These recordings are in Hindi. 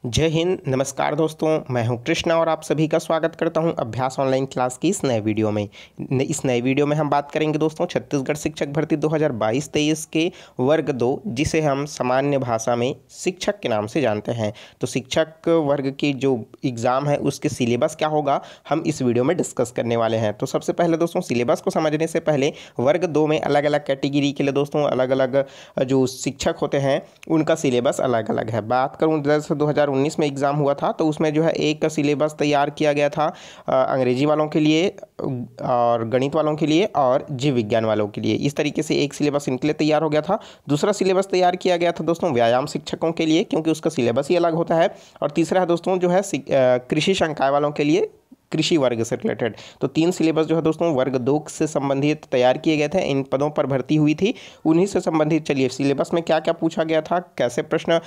जय हिंद। नमस्कार दोस्तों, मैं हूं कृष्णा और आप सभी का स्वागत करता हूं अभ्यास ऑनलाइन क्लास की इस नए वीडियो में। इस नए वीडियो में हम बात करेंगे दोस्तों छत्तीसगढ़ शिक्षक भर्ती 2022-23 के वर्ग 2, जिसे हम सामान्य भाषा में शिक्षक के नाम से जानते हैं। तो शिक्षक वर्ग की जो एग्ज़ाम है उसके सिलेबस क्या होगा, हम इस वीडियो में डिस्कस करने वाले हैं। तो सबसे पहले दोस्तों सिलेबस को समझने से पहले वर्ग 2 में अलग अलग कैटेगरी के लिए दोस्तों अलग अलग जो शिक्षक होते हैं उनका सिलेबस अलग अलग है। बात करूँ जैसे 2019 में एग्ज़ाम हुआ था तो उसमें जो है एक सिलेबस तैयार किया गया था अंग्रेजी वालों के लिए और गणित वालों के लिए और जीव विज्ञान वालों के लिए। इस तरीके से एक सिलेबस इनके लिए तैयार हो गया था। दूसरा सिलेबस तैयार किया गया था दोस्तों व्यायाम शिक्षकों के लिए, क्योंकि उसका सिलेबस ही अलग होता है। और तीसरा है दोस्तों जो है कृषि संकाय वालों के लिए, कृषि वर्ग से रिलेटेड। तो 3 सिलेबस जो है दोस्तों वर्ग 2 से संबंधित तैयार किए गए थे। इन पदों पर भर्ती हुई थी, उन्हीं से संबंधित चलिए सिलेबस में क्या क्या पूछा गया था, कैसे प्रश्न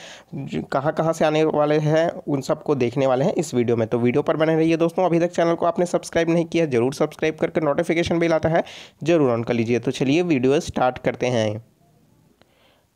कहाँ कहाँ से आने वाले हैं, उन सबको देखने वाले हैं इस वीडियो में। तो वीडियो पर बने रहिए दोस्तों। अभी तक चैनल को आपने सब्सक्राइब नहीं किया जरूर सब्सक्राइब करके नोटिफिकेशन बेल आता है जरूर ऑन कर लीजिए। तो चलिए वीडियो स्टार्ट करते हैं।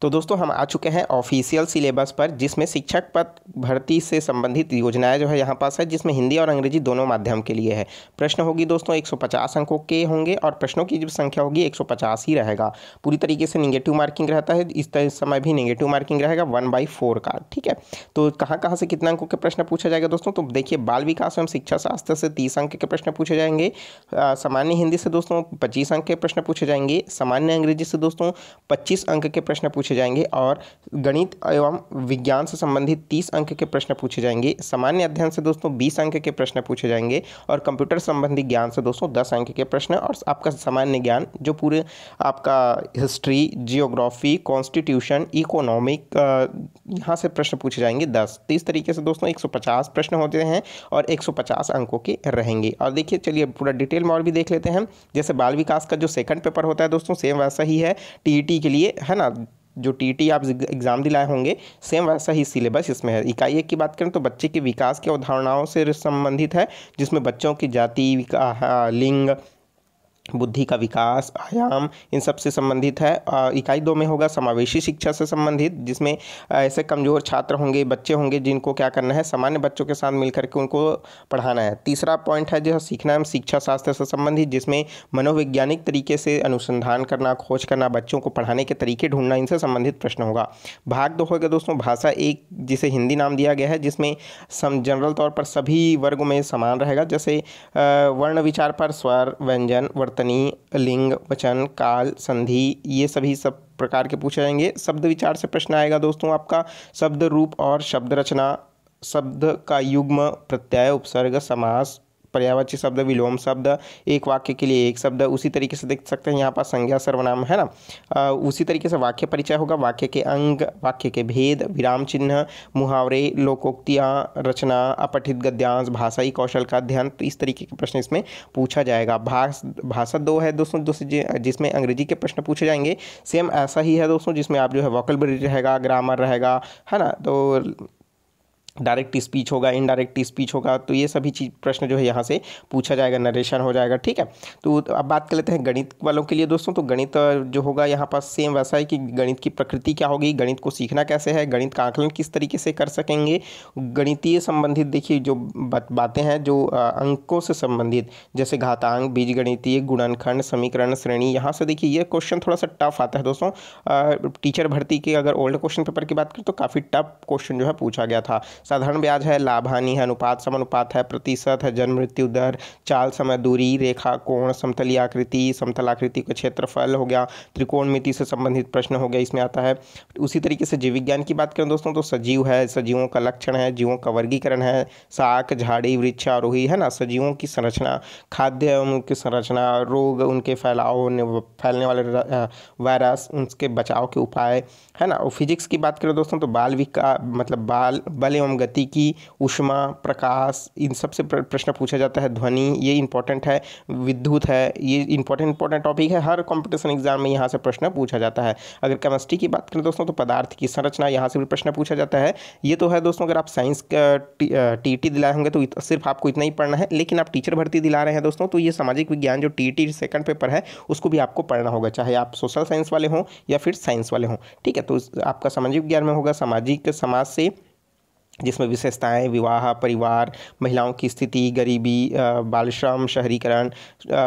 तो दोस्तों हम आ चुके हैं ऑफिशियल सिलेबस पर, जिसमें शिक्षक पद भर्ती से संबंधित योजनाएं जो है यहाँ पास है, जिसमें हिंदी और अंग्रेजी दोनों माध्यम के लिए है। प्रश्न होगी दोस्तों 150 अंकों के होंगे और प्रश्नों की जो संख्या होगी 150 ही रहेगा। पूरी तरीके से निगेटिव मार्किंग रहता है, इस समय भी निगेटिव मार्किंग रहेगा 1/4 का। ठीक है, तो कहाँ कहाँ से कितना अंकों के प्रश्न पूछा जाएगा दोस्तों, तो देखिए बाल विकास एवं शिक्षा शास्त्र से 30 अंक के प्रश्न पूछे जाएंगे। सामान्य हिंदी से दोस्तों 25 अंक के प्रश्न पूछे जाएंगे। सामान्य अंग्रेजी से दोस्तों 25 अंक के प्रश्न पूछे जाएंगे और गणित एवं विज्ञान से संबंधित 30 अंक के प्रश्न पूछे जाएंगे। सामान्य अध्ययन से दोस्तों 20 अंक के प्रश्न पूछे जाएंगे और कंप्यूटर संबंधी ज्ञान से दोस्तों 10 अंक के प्रश्न। और आपका सामान्य ज्ञान जो पूरे आपका हिस्ट्री, जियोग्राफी, कॉन्स्टिट्यूशन, इकोनॉमिक, यहाँ से प्रश्न पूछे जाएंगे 10। तो इस तरीके से दोस्तों 150 प्रश्न होते हैं और 150 अंकों के रहेंगे। और देखिए चलिए पूरा डिटेल में और भी देख लेते हैं। जैसे बाल विकास का जो सेकंड पेपर होता है दोस्तों सेम वैसा ही है टीईटी के लिए, है ना। जो टीटी आप एग्ज़ाम दिलाए होंगे सेम वैसा ही सिलेबस इसमें है। इकाई 1 की बात करें तो बच्चे के विकास की अवधारणाओं से संबंधित है, जिसमें बच्चों की जाति, लिंग, बुद्धि का विकास, आयाम, इन सब से संबंधित है। इकाई 2 में होगा समावेशी शिक्षा से संबंधित, जिसमें ऐसे कमज़ोर छात्र होंगे, बच्चे होंगे जिनको क्या करना है, सामान्य बच्चों के साथ मिलकर के उनको पढ़ाना है। तीसरा पॉइंट है जो सीखना एवं शिक्षा शास्त्र से संबंधित, जिसमें मनोवैज्ञानिक तरीके से अनुसंधान करना, खोज करना, बच्चों को पढ़ाने के तरीके ढूंढना, इनसे संबंधित प्रश्न होगा। भाग 2 होगा दोस्तों भाषा 1, जिसे हिंदी नाम दिया गया है, जिसमें जनरल तौर पर सभी वर्गों में समान रहेगा। जैसे वर्ण विचार पर स्वर, व्यंजन, वर्तनी, लिंग, वचन, काल, संधि, ये सभी सब प्रकार के पूछे जाएंगे। शब्द विचार से प्रश्न आएगा दोस्तों आपका शब्द रूप और शब्द रचना, शब्द का युग्म, प्रत्यय, उपसर्ग, समास, पर्यायवाची शब्द, विलोम शब्द, एक वाक्य के लिए एक शब्द। उसी तरीके से देख सकते हैं यहाँ पर संज्ञा सर्वनाम, है ना। उसी तरीके से वाक्य परिचय होगा, वाक्य के अंग, वाक्य के भेद, विराम चिन्ह, मुहावरे, लोकोक्तियाँ, रचना, अपठित गद्यांश, भाषाई कौशल का अध्ययन। तो इस तरीके के प्रश्न इसमें पूछा जाएगा। भाषा 2 है दोस्तों जिसमें अंग्रेजी के प्रश्न पूछे जाएंगे। सेम ऐसा ही है दोस्तों, जिसमें आप जो है वोकैबुलरी रहेगा, ग्रामर रहेगा, है ना। तो डायरेक्ट स्पीच होगा, इनडायरेक्ट स्पीच होगा। तो ये सभी चीज़ प्रश्न जो है यहाँ से पूछा जाएगा, नरेशन हो जाएगा। ठीक है, तो अब बात कर लेते हैं गणित वालों के लिए दोस्तों। तो गणित जो होगा यहाँ पास सेम वैसा है कि गणित की प्रकृति क्या होगी, गणित को सीखना कैसे है, गणित का आकलन किस तरीके से कर सकेंगे, गणितीय संबंधित देखिए जो बातें हैं जो अंकों से संबंधित, जैसे घातांक, बीजगणितीय, गुणनखंड, समीकरण, श्रेणी। यहाँ से देखिए ये क्वेश्चन थोड़ा सा टफ आता है दोस्तों। टीचर भर्ती के अगर ओल्ड क्वेश्चन पेपर की बात करें तो काफ़ी टफ क्वेश्चन जो है पूछा गया था। साधारण ब्याज है, लाभ हानि है, अनुपात समानुपात है, प्रतिशत है, जन्म मृत्यु दर, चाल समय दूरी, रेखा कोण, समतलीय आकृति, समतल आकृति का क्षेत्रफल हो गया, त्रिकोणमिति से संबंधित प्रश्न हो गया, इसमें आता है। उसी तरीके से जीव विज्ञान की बात करें दोस्तों तो सजीव है, सजीवों का लक्षण है, जीवों का वर्गीकरण है, शाक, झाड़ी, वृक्ष आरोही, है ना, सजीवों की संरचना, खाद्य उनकी संरचना, रोग, उनके फैलने वाले वायरस, उनके बचाव के उपाय, है ना। और फिजिक्स की बात करें दोस्तों तो बाल विकास मतलब बल एवं गति की, ऊष्मा, प्रकाश, इन सब से प्रश्न पूछा जाता है। ध्वनि, ये इंपॉर्टेंट है। विद्युत है, ये इंपॉर्टेंट टॉपिक है, हर कंपटीशन एग्जाम में यहाँ से प्रश्न पूछा जाता है। अगर केमिस्ट्री की बात करें दोस्तों तो पदार्थ की संरचना, यहाँ से भी प्रश्न पूछा जाता है। ये तो है दोस्तों अगर आप साइंस का टीटी दिलाए होंगे तो सिर्फ आपको इतना ही पढ़ना है, लेकिन आप टीचर भर्ती दिला रहे हैं दोस्तों तो ये सामाजिक विज्ञान जो टीटी सेकंड पेपर है उसको भी आपको पढ़ना होगा, चाहे आप सोशल साइंस वाले हों या फिर साइंस वाले हों। ठीक है, तो आपका सामाजिक विज्ञान में होगा सामाजिक समाज से जिसमें विशेषताएं विवाह, परिवार, महिलाओं की स्थिति, गरीबी, बाल श्रम, शहरीकरण,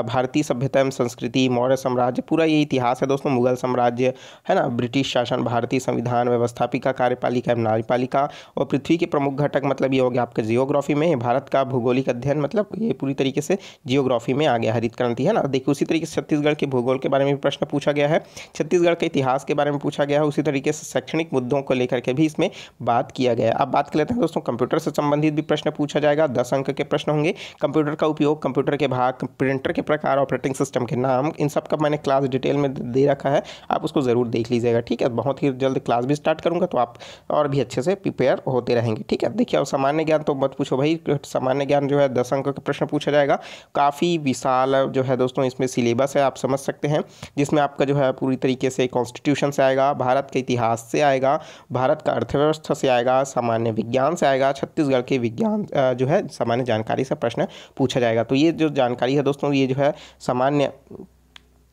भारतीय सभ्यता एवं संस्कृति, मौर्य साम्राज्य, पूरा ये इतिहास है दोस्तों, मुगल साम्राज्य है ना, ब्रिटिश शासन, भारतीय संविधान, व्यवस्थापिका, कार्यपालिका एवं न्यायपालिका, और पृथ्वी के प्रमुख घटक, मतलब ये हो गया आपका जियोग्राफी में, भारत का भूगोलिक अध्ययन, मतलब ये पूरी तरीके से जियोग्राफी में आ गया, हरित क्रांति है ना। देखिए उसी तरीके से छत्तीसगढ़ के भूगोल के बारे में भी प्रश्न पूछा गया है, छत्तीसगढ़ के इतिहास के बारे में पूछा गया है, उसी तरीके से शैक्षणिक मुद्दों को लेकर के भी इसमें बात किया गया है। अब बात कर लेते हैं दोस्तों, कंप्यूटर से संबंधित भी प्रश्न पूछा जाएगा, 10 अंक के प्रश्न होंगे। कंप्यूटर का उपयोग, कंप्यूटर के भाग, प्रिंटर के प्रकार, ऑपरेटिंग सिस्टम के नाम, इन सब का मैंने क्लास डिटेल में दे रखा है, आप उसको ज़रूर देख लीजिएगा, ठीक है। बहुत ही जल्द क्लास भी स्टार्ट करूँगा, तो आप और भी अच्छे से प्रिपेयर होते रहेंगे, ठीक है। देखिए और सामान्य ज्ञान तो मत पूछो भाई, सामान्य ज्ञान जो है 10 अंक का प्रश्न पूछा जाएगा। काफ़ी विशाल जो है दोस्तों इसमें सिलेबस है, आप समझ सकते हैं, जिसमें आपका जो है पूरी तरीके से कॉन्स्टिट्यूशन से आएगा, भारत के इतिहास से आएगा, भारत का अर्थव्यवस्था से आएगा, सामान्य विज्ञान से आएगा, छत्तीसगढ़ के विज्ञान जो है सामान्य जानकारी से प्रश्न पूछा जाएगा। तो ये जो जानकारी है दोस्तों, ये जो है सामान्य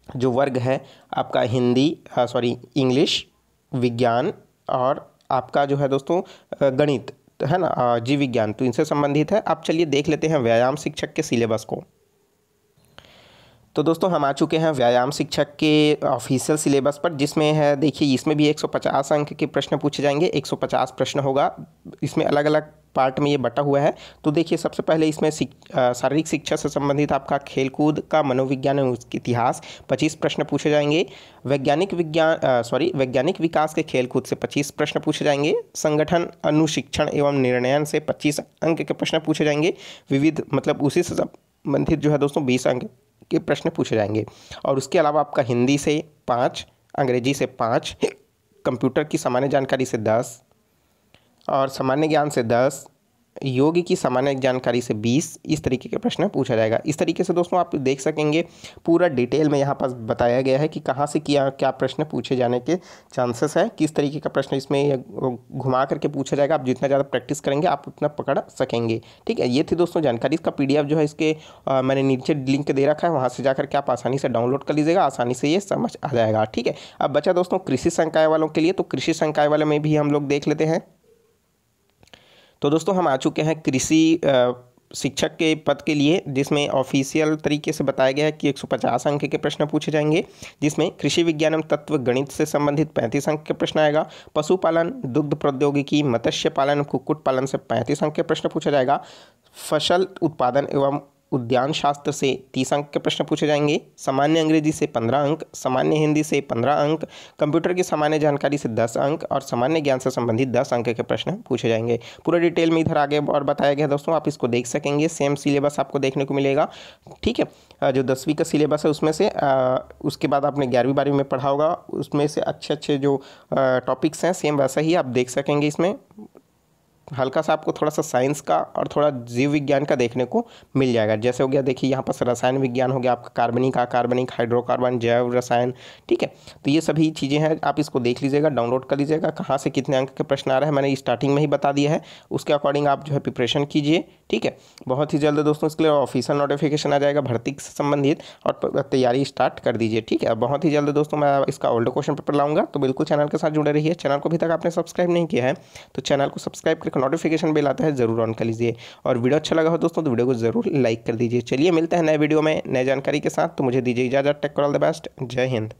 जो वर्ग है आपका हिंदी, इंग्लिश, विज्ञान और आपका जो है दोस्तों गणित है ना, जीव विज्ञान, तो इनसे संबंधित है। अब चलिए देख लेते हैं व्यायाम शिक्षक के सिलेबस को। तो दोस्तों हम आ चुके हैं व्यायाम शिक्षक के ऑफिशियल सिलेबस पर, जिसमें है देखिए इसमें भी 150 अंक के प्रश्न पूछे जाएंगे, 150 प्रश्न होगा, इसमें अलग अलग पार्ट में ये बटा हुआ है। तो देखिए सबसे पहले इसमें शारीरिक शिक्षा से संबंधित आपका खेलकूद का मनोविज्ञान एवं उसके इतिहास 25 प्रश्न पूछे जाएंगे। वैज्ञानिक विकास के खेलकूद से 25 प्रश्न पूछे जाएंगे। संगठन अनुशिक्षण एवं निर्णयन से 25 अंक के प्रश्न पूछे जाएंगे। विविध मतलब उसी से संबंधित जो है दोस्तों 20 अंक के प्रश्न पूछे जाएंगे। और उसके अलावा आपका हिंदी से 5, अंग्रेजी से 5, कंप्यूटर की सामान्य जानकारी से 10 और सामान्य ज्ञान से 10, योग की सामान्य जानकारी से 20, इस तरीके के प्रश्न पूछा जाएगा। इस तरीके से दोस्तों आप देख सकेंगे पूरा डिटेल में यहाँ पर बताया गया है कि कहाँ से क्या प्रश्न पूछे जाने के चांसेस है, किस तरीके का प्रश्न इसमें घुमा करके पूछा जाएगा। आप जितना ज़्यादा प्रैक्टिस करेंगे आप उतना पकड़ सकेंगे, ठीक है। ये थी दोस्तों जानकारी। इसका PDF जो है इसके मैंने नीचे लिंक दे रखा है, वहाँ से जाकर के आप आसानी से डाउनलोड कर लीजिएगा, आसानी से ये समझ आ जाएगा, ठीक है। अब बचा दोस्तों कृषि संकाय वालों के लिए, तो कृषि संकाय वाले में भी हम लोग देख लेते हैं। तो दोस्तों हम आ चुके हैं कृषि शिक्षक के पद के लिए, जिसमें ऑफिशियल तरीके से बताया गया है कि 150 अंक के प्रश्न पूछे जाएंगे, जिसमें कृषि विज्ञान एवं तत्व गणित से संबंधित 35 अंक के प्रश्न आएगा। पशुपालन, दुग्ध प्रौद्योगिकी, मत्स्य पालन, कुक्कुट पालन से 35 अंक के प्रश्न पूछा जाएगा। फसल उत्पादन एवं उद्यान शास्त्र से 30 अंक के प्रश्न पूछे जाएंगे। सामान्य अंग्रेजी से 15 अंक, सामान्य हिंदी से 15 अंक, कंप्यूटर की सामान्य जानकारी से 10 अंक और सामान्य ज्ञान से संबंधित 10 अंक के प्रश्न पूछे जाएंगे। पूरा डिटेल में इधर आगे और बताया गया दोस्तों, आप इसको देख सकेंगे। सेम सिलेबस आपको देखने को मिलेगा, ठीक है। जो 10वीं का सिलेबस है उसमें से उसके बाद आपने 11वीं 12वीं में पढ़ा होगा, उसमें से अच्छे जो टॉपिक्स हैं सेम वैसा ही आप देख सकेंगे। इसमें हल्का सा आपको थोड़ा सा साइंस का और थोड़ा जीव विज्ञान का देखने को मिल जाएगा। जैसे हो गया देखिए यहाँ पर रसायन विज्ञान हो गया आपका, कार्बनिक, हाइड्रोकार्बन, जैव रसायन, ठीक है। तो ये सभी चीज़ें हैं, आप इसको देख लीजिएगा, डाउनलोड कर लीजिएगा, कहाँ से कितने अंक के प्रश्न आ रहे हैं मैंने स्टार्टिंग में ही बता दिया है। उसके अकॉर्डिंग आप जो है प्रिपरेशन कीजिए, ठीक है। बहुत ही जल्द दोस्तों इसके लिए ऑफिशियल नोटिफिकेशन आ जाएगा भर्ती से संबंधित, और तैयारी स्टार्ट कर दीजिए, ठीक है। बहुत ही जल्द दोस्तों मैं इसका ओल्ड क्वेश्चन पेपर लाऊंगा, तो बिल्कुल चैनल के साथ जुड़े रहिए। चैनल को अभी तक आपने सब्सक्राइब नहीं किया है तो चैनल को सब्सक्राइब करके नोटिफिकेशन बेल आता है जरूर ऑन कर लीजिए, और वीडियो अच्छा लगा हो दोस्तों तो वीडियो को जरूर लाइक कर दीजिए। चलिए मिलते हैं नए वीडियो में नए जानकारी के साथ, तो मुझे दीजिए इजाजत। टेक ऑल द बेस्ट, जय हिंद।